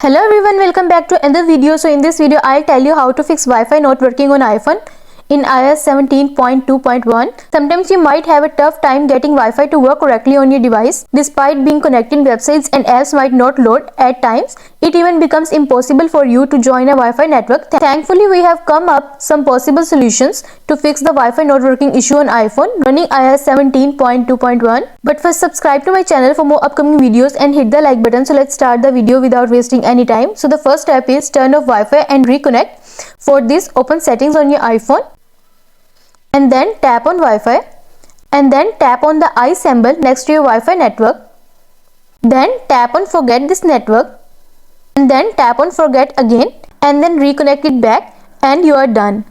Hello everyone, welcome back to another video. So in this video I'll tell you how to fix Wi-Fi not working on iPhone in iOS 17.2.1. Sometimes you might have a tough time getting Wi-Fi to work correctly on your device. Despite being connected, websites and apps might not load at times. It even becomes impossible for you to join a Wi-Fi network. Thankfully, we have come up some possible solutions to fix the Wi-Fi not working issue on iPhone running iOS 17.2.1. But first, subscribe to my channel for more upcoming videos and hit the like button. So let's start the video without wasting any time. So the first step is turn off Wi-Fi and reconnect. For this, open settings on your iPhone and then tap on Wi-Fi and then tap on the I symbol next to your Wi-Fi network. Then tap on forget this network and then tap on forget again and then reconnect it back and you are done.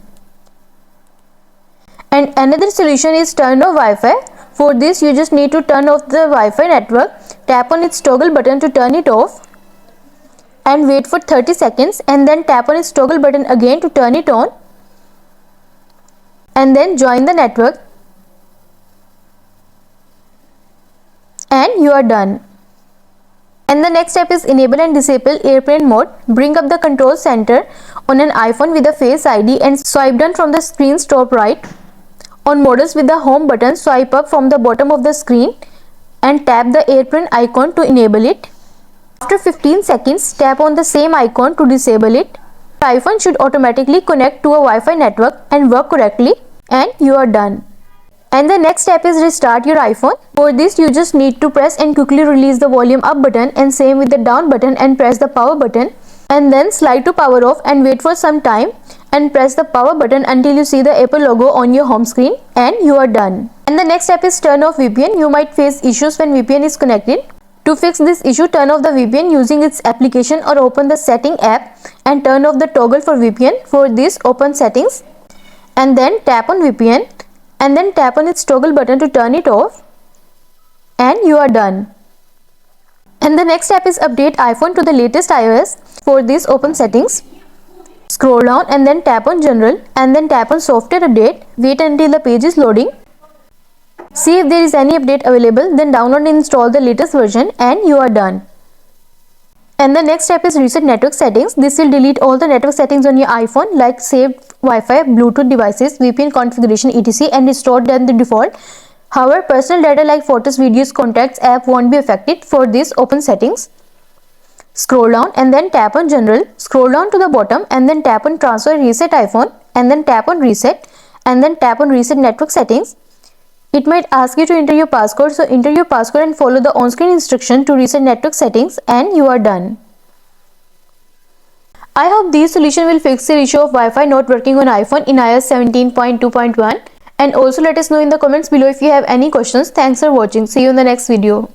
And another solution is turn off Wi-Fi. For this, you just need to turn off the Wi-Fi network, tap on its toggle button to turn it off and wait for 30 seconds and then tap on its toggle button again to turn it on and then join the network and you are done. And the next step is enable and disable airplane mode. Bring up the control center on an iPhone with a Face ID and swipe down from the screen's top right. On models with the home button, swipe up from the bottom of the screen and tap the airplane icon to enable it. After 15 seconds, tap on the same icon to disable it. The iPhone should automatically connect to a Wi-Fi network and work correctly and you are done. And the next step is restart your iPhone. For this, you just need to press and quickly release the volume up button and same with the down button and press the power button and then slide to power off and wait for some time and press the power button until you see the Apple logo on your home screen and you are done. And the next step is turn off VPN. You might face issues when VPN is connected. To fix this issue, turn off the VPN using its application or open the setting app and turn off the toggle for VPN. For this, open settings and then tap on VPN and then tap on its toggle button to turn it off and you are done. And the next step is update iPhone to the latest iOS. For this, open settings, scroll down and then tap on general and then tap on software update. Wait until the page is loading. See if there is any update available, then download and install the latest version and you are done. And the next step is reset network settings. This will delete all the network settings on your iPhone like saved Wi-Fi, Bluetooth devices, VPN configuration etc. and restore them to default. However, personal data like photos, videos, contacts, app won't be affected. For this, open settings, scroll down and then tap on general, scroll down to the bottom and then tap on transfer reset iPhone and then tap on reset and then tap on reset network settings. It might ask you to enter your passcode, so enter your passcode and follow the on-screen instruction to reset network settings and you are done. I hope these solutions will fix the issue of Wi-Fi not working on iPhone in iOS 17.2.1 and also let us know in the comments below if you have any questions. Thanks for watching. See you in the next video.